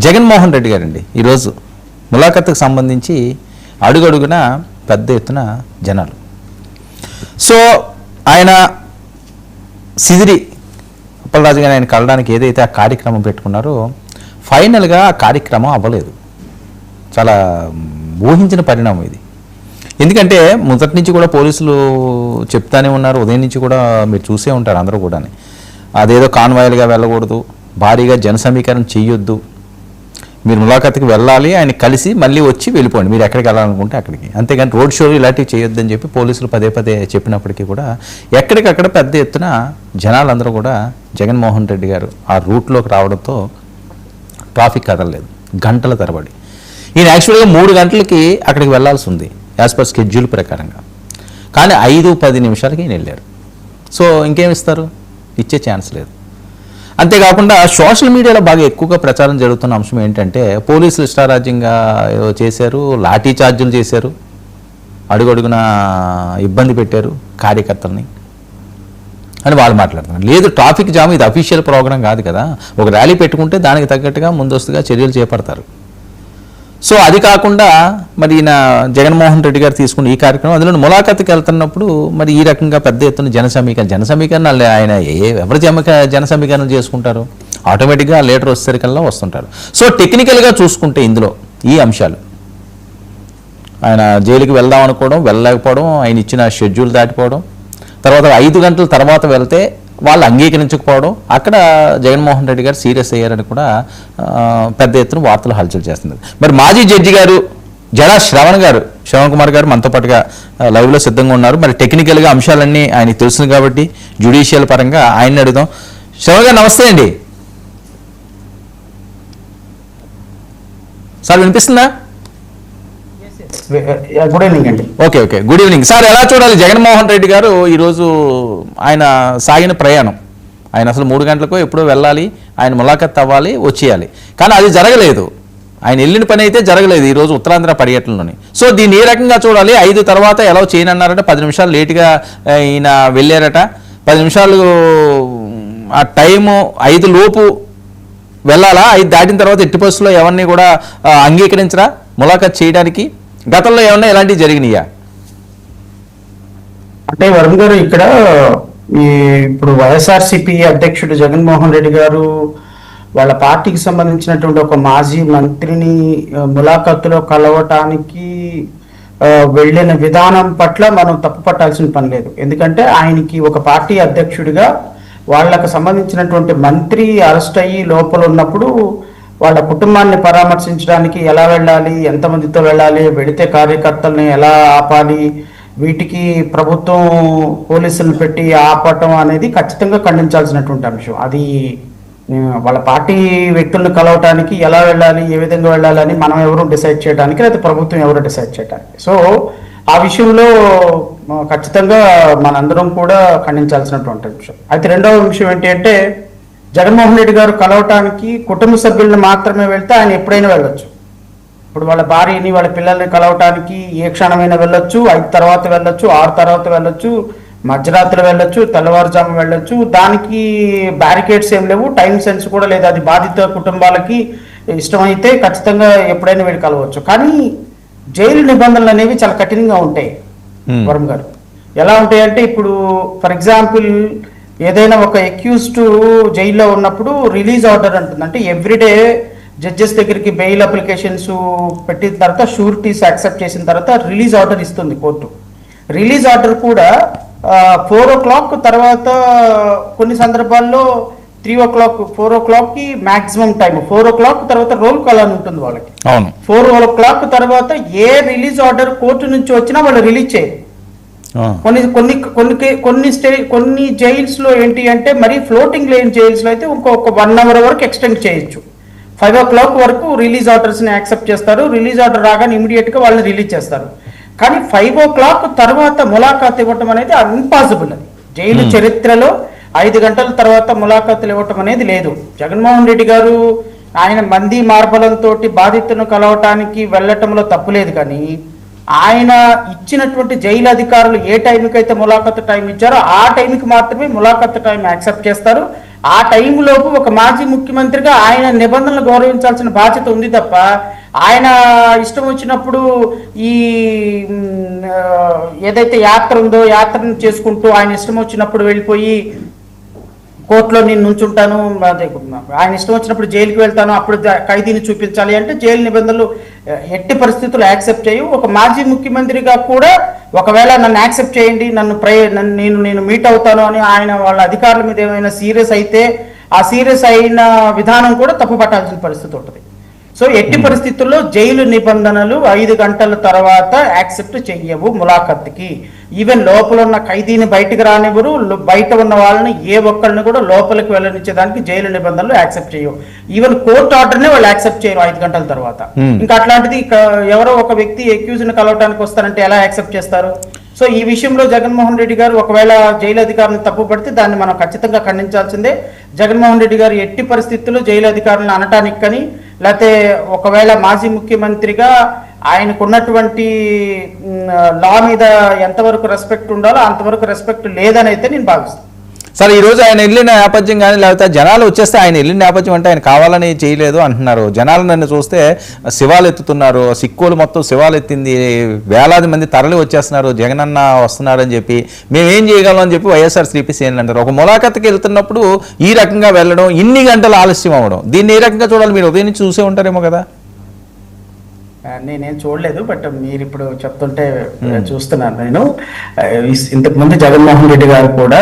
జగన్మోహన్ రెడ్డి గారండి ఈరోజు ములాఖత్తుకు సంబంధించి అడుగడుగున పెద్ద ఎత్తున జనాలు. సో ఆయన సిదిరి అప్పలరాజు గారు ఆయన కలడానికి ఏదైతే ఆ కార్యక్రమం పెట్టుకున్నారో ఫైనల్గా ఆ కార్యక్రమం అవ్వలేదు. చాలా ఊహించిన పరిణామం ఇది. ఎందుకంటే మొదటి నుంచి కూడా పోలీసులు చెప్తానే ఉన్నారు, ఉదయం నుంచి కూడా మీరు చూసే ఉంటారు అందరూ కూడా, అదేదో కాన్వాయిల్గా వెళ్ళకూడదు, భారీగా జన సమీకరణ చేయొద్దు, మీరు ములాఖత్తుకి వెళ్ళాలి, ఆయన కలిసి మళ్ళీ వచ్చి వెళ్ళిపోండి, మీరు ఎక్కడికి వెళ్ళాలనుకుంటే అక్కడికి, అంతేగాని రోడ్ షోలు ఇలాంటివి చేయొద్దని చెప్పి పోలీసులు పదే పదే చెప్పినప్పటికీ కూడా ఎక్కడికక్కడ పెద్ద ఎత్తున జనాలందరూ కూడా జగన్మోహన్ రెడ్డి గారు ఆ రూట్లోకి రావడంతో ట్రాఫిక్ కదలలేదు గంటల తరబడి. ఈయన యాక్చువల్గా 3 గంటలకి అక్కడికి వెళ్లాల్సి ఉంది యాజ్ పర్ స్కెడ్యూల్ ప్రకారంగా, కానీ 5-10 నిమిషాలకి ఈయన వెళ్ళారు. సో ఇంకేం ఇస్తారు, ఇచ్చే ఛాన్స్ లేదు. అంతేకాకుండా సోషల్ మీడియాలో బాగా ఎక్కువగా ప్రచారం జరుగుతున్న అంశం ఏంటంటే పోలీసులు ఇష్టారాజ్యంగా చేశారు, లాఠీ చార్జీలు చేశారు, అడుగడుగున ఇబ్బంది పెట్టారు కార్యకర్తల్ని అని వాళ్ళు మాట్లాడుతున్నారు. లేదు, ట్రాఫిక్ జామ్ ఇది అఫీషియల్ ప్రోగ్రాం కాదు కదా, ఒక ర్యాలీ పెట్టుకుంటే దానికి తగ్గట్టుగా ముందస్తుగా చర్యలు చేపడతారు. సో అది కాకుండా మరి ఈయన జగన్మోహన్ రెడ్డి గారు తీసుకున్న ఈ కార్యక్రమం, అందులో ములాఖత్తుకి వెళ్తున్నప్పుడు మరి ఈ రకంగా పెద్ద ఎత్తున జన సమీకరణ ఆయన ఎవరు జన సమీకరణ చేసుకుంటారు, ఆటోమేటిక్గా లీడర్ వచ్చేసరికల్లా వస్తుంటారు. సో టెక్నికల్గా చూసుకుంటే ఇందులో ఈ అంశాలు, ఆయన జైలుకి వెళ్దాం అనుకోవడం, వెళ్ళలేకపోవడం, ఆయన ఇచ్చిన షెడ్యూల్ దాటిపోవడం, తర్వాత 5 గంటల తర్వాత వెళ్తే వాళ్ళు అంగీకరించకపోవడం, అక్కడ జగన్మోహన్ రెడ్డి గారు సీరియస్ అయ్యారని కూడా పెద్ద ఎత్తున వార్తలు హల్చల్ చేస్తున్నారు. మరి మాజీ జడ్జి గారు శ్రవణ్ కుమార్ గారు మనతో పాటుగా లైవ్లో సిద్ధంగా ఉన్నారు. మరి టెక్నికల్గా అంశాలన్నీ ఆయనకి తెలుస్తుంది కాబట్టి జ్యుడిషియల్ పరంగా ఆయన్ని అడుగుదాం. శ్రవణ్ గారు నమస్తే అండి. సార్ వినిపిస్తుందా? గుడ్ ఈవినింగ్ అండి. Okay, good evening sir. ఎలా చూడాలి జగన్మోహన్ రెడ్డి గారు ఈరోజు ఆయన సాగిన ప్రయాణం? ఆయన అసలు 3 గంటలకు ఎప్పుడో వెళ్ళాలి, ఆయన ములాఖత్ అవ్వాలి, వచ్చేయాలి, కానీ అది జరగలేదు. ఆయన వెళ్ళిన పని అయితే జరగలేదు ఈరోజు ఉత్తరాంధ్ర పర్యటనలోని. సో దీన్ని ఏ రకంగా చూడాలి? 5 తర్వాత ఎలా చేయనన్నారట, 10 నిమిషాలు లేటుగా ఈయన వెళ్ళారట, 10 నిమిషాలు ఆ టైము 5 లోపు వెళ్ళాలా, 5 దాటిన తర్వాత ఎట్టి పరిస్థితుల్లో ఎవరిని కూడా అంగీకరించరా ములాఖత్ చేయడానికి? గతంలో ఏమన్నా ఇలాంటివి జరిగినాయా? అంటే వరుణ్ గారు, ఇక్కడ ఇప్పుడు వైఎస్ఆర్సీపీ అధ్యక్షుడు జగన్మోహన్ రెడ్డి గారు వాళ్ళ పార్టీకి సంబంధించినటువంటి ఒక మాజీ మంత్రిని ములాఖత్తులో కలవటానికి వెళ్ళిన విధానం పట్ల మనం తప్పు పట్టాల్సిన పని లేదు. ఎందుకంటే ఆయనకి ఒక పార్టీ అధ్యక్షుడిగా వాళ్ళకు సంబంధించినటువంటి మంత్రి అరెస్ట్ అయ్యి లోపల ఉన్నప్పుడు వాళ్ళ కుటుంబాన్ని పరామర్శించడానికి ఎలా వెళ్ళాలి, ఎంతమందితో వెళ్ళాలి, వెళితే కార్యకర్తల్ని ఎలా ఆపాలి, వీటికి ప్రభుత్వం పోలీసులను పెట్టి ఆపటం అనేది ఖచ్చితంగా ఖండించాల్సినటువంటి అంశం. అది వాళ్ళ పార్టీ వ్యక్తులను కలవటానికి ఎలా వెళ్ళాలి, ఏ విధంగా వెళ్ళాలని మనం ఎవరు డిసైడ్ చేయడానికి, లేదా ప్రభుత్వం ఎవరు డిసైడ్ చేయడానికి. సో ఆ విషయంలో ఖచ్చితంగా మనందరం కూడా ఖండించాల్సినటువంటి అంశం. అయితే రెండవ విషయం ఏంటి అంటే, జగన్మోహన్ రెడ్డి గారు కలవటానికి కుటుంబ సభ్యులను మాత్రమే వెళ్తే ఆయన ఎప్పుడైనా వెళ్ళొచ్చు. ఇప్పుడు వాళ్ళ భార్యని, వాళ్ళ పిల్లల్ని కలవటానికి ఏ క్షణమైనా వెళ్ళొచ్చు, 5 తర్వాత వెళ్ళొచ్చు, 6 తర్వాత వెళ్ళొచ్చు, మధ్యరాత్రి వెళ్ళొచ్చు, తెల్లవారుజాము వెళ్ళొచ్చు. దానికి బ్యారికేడ్స్ ఏం లేవు, టైం సెన్స్ కూడా లేదు. అది బాధిత కుటుంబాలకి ఇష్టమైతే ఖచ్చితంగా ఎప్పుడైనా వీళ్ళు కలవచ్చు. కానీ జైలు నిబంధనలు అనేవి చాలా కఠినంగా ఉంటాయి వరుణ్ గారు. ఎలా ఉంటాయంటే, ఇప్పుడు ఫర్ ఎగ్జాంపుల్ ఏదైనా ఒక అక్యూజ్డ్ జైల్లో ఉన్నప్పుడు రిలీజ్ ఆర్డర్ అంటుంది. అంటే ఎవ్రీడే జడ్జెస్ దగ్గరికి బెయిల్ అప్లికేషన్స్ పెట్టిన తర్వాత, షూరిటీస్ యాక్సెప్ట్ చేసిన తర్వాత రిలీజ్ ఆర్డర్ ఇస్తుంది కోర్టు. రిలీజ్ ఆర్డర్ కూడా 4 o'clock తర్వాత, కొన్ని సందర్భాల్లో 3 o'clock, 4 o'clockకి మ్యాక్సిమం టైం, 4 o'clock తర్వాత రోల్ కాల్ అని ఉంటుంది వాళ్ళకి. 4 o'clock తర్వాత ఏ రిలీజ్ ఆర్డర్ కోర్టు నుంచి వచ్చినా వాళ్ళు రిలీజ్ చేయరు. కొన్ని జైల్స్ లో ఏంటి అంటే, మరి ఫ్లోటింగ్ లేని జైల్స్ లో అయితే ఇంకొక 1 hour వరకు ఎక్స్టెండ్ చేయొచ్చు. 5 o'clock వరకు రిలీజ్ ఆర్డర్స్ ని యాక్సెప్ట్ చేస్తారు. రిలీజ్ ఆర్డర్ రాగానే ఇమీడియట్ గా వాళ్ళని రిలీజ్ చేస్తారు. కానీ 5 o'clock తర్వాత ములాఖాత్ ఇవ్వటం అనేది ఇంపాసిబుల్. అది జైలు చరిత్రలో 5 గంటల తర్వాత ములాఖాతులు ఇవ్వటం అనేది లేదు. జగన్మోహన్ రెడ్డి గారు ఆయన మంది మార్బలంతో బాధితులను కలవటానికి వెళ్ళటంలో తప్పులేదు, కానీ ఆయన ఇచ్చినటువంటి జైలు అధికారులు ఏ టైంకి అయితే ములాఖత్ టైం ఇచ్చారో ఆ టైంకి మాత్రమే ములాఖత్ టైం యాక్సెప్ట్ చేస్తారు. ఆ టైంలోపు ఒక మాజీ ముఖ్యమంత్రిగా ఆయన నిబంధనలు గౌరవించాల్సిన బాధ్యత ఉంది తప్ప ఆయన ఇష్టం వచ్చినప్పుడు ఈ ఏదైతే యాత్ర ఉందో యాత్రను చేసుకుంటూ ఆయన ఇష్టం వచ్చినప్పుడు వెళ్ళిపోయి కోర్టులో నేను నుంచుంటాను, ఆయన ఇష్టం వచ్చినప్పుడు జైలుకి వెళ్తాను, అప్పుడు ఖైదీని చూపించాలి అంటే జైలు నిబంధనలు ఎట్టి పరిస్థితులు యాక్సెప్ట్ చేయవు. ఒక మాజీ ముఖ్యమంత్రిగా కూడా ఒకవేళ నన్ను యాక్సెప్ట్ చేయండి, నేను మీట్ అవుతాను అని ఆయన వాళ్ళ అధికారుల మీద ఏమైనా సీరియస్ అయితే ఆ సీరియస్ అయిన విధానం కూడా తప్పు పట్టాల్సిన పరిస్థితి ఉంటుంది. సో ఎట్టి పరిస్థితుల్లో జైలు నిబంధనలు 5 గంటల తర్వాత యాక్సెప్ట్ చెయ్యవు ములాఖత్కి. ఈవెన్ లోపల ఉన్న ఖైదీని బయటకు రానివ్వరు, బయట ఉన్న వాళ్ళని ఏ ఒక్కరిని కూడా లోపలికి వెళ్ళనిచ్చేదానికి జైలు నిబంధనలు యాక్సెప్ట్ చేయవు. ఈవెన్ కోర్టు ఆర్డర్నే వాళ్ళు యాక్సెప్ట్ చేయరు 5 గంటల తర్వాత. ఇంకా అట్లాంటిది ఎవరో ఒక వ్యక్తి అక్యూజ్ని కలవటానికి వస్తారంటే ఎలా యాక్సెప్ట్ చేస్తారు? సో ఈ విషయంలో జగన్మోహన్ రెడ్డి గారు ఒకవేళ జైలు అధికారులను తప్పుపడితే దాన్ని మనం ఖచ్చితంగా ఖండించాల్సిందే. జగన్మోహన్ రెడ్డి గారు ఎట్టి పరిస్థితుల్లో జైలు అధికారులను అనటానికి కానీ, లేకపోతే ఒకవేళ మాజీ ముఖ్యమంత్రిగా ఆయనకున్నటువంటి లా మీద ఎంతవరకు రెస్పెక్ట్ ఉండాలో అంతవరకు రెస్పెక్ట్ లేదని అయితే నేను భావిస్తాను. సరే, ఈరోజు ఆయన వెళ్ళిన నేపథ్యం కానీ లేకపోతే జనాలు వచ్చేస్తే ఆయన వెళ్ళిన నేపథ్యం అంటే ఆయన కావాలని చేయలేదు అంటున్నారు. జనాలు నన్ను చూస్తే శివాలు ఎత్తుతున్నారు, సిక్కులు మొత్తం శివాలు ఎత్తింది, వేలాది మంది తరలి వచ్చేస్తున్నారు, జగనన్న వస్తున్నాడు అని చెప్పి మేమేం చేయగలం అని చెప్పి వైఎస్ఆర్సీపీ శ్రేణులు అంటారు. ఒక ములాఖత్కి వెళ్తున్నప్పుడు ఈ రకంగా వెళ్ళడం, ఇన్ని గంటలు ఆలస్యం అవ్వడం, దీన్ని ఏ రకంగా చూడాలి? మీరు ఉదయం నుంచి చూసే ఉంటారేమో కదా. నేనేం చూడలేదు, బట్ మీరు ఇప్పుడు చెప్తుంటే చూస్తున్నాను. నేను ఇంతకుముందు జగన్మోహన్ రెడ్డి గారు కూడా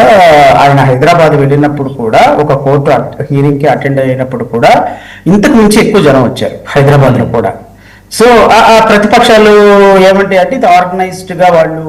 ఆయన హైదరాబాద్ వెళ్ళినప్పుడు కూడా ఒక కోర్టు హీరింగ్కి అటెండ్ అయినప్పుడు కూడా ఇంతకు మించి ఎక్కువ జనం వచ్చారు హైదరాబాద్లో కూడా. సో ఆ ప్రతిపక్షాలు ఏమంటే అంటే ఇది ఆర్గనైజ్డ్గా వాళ్ళు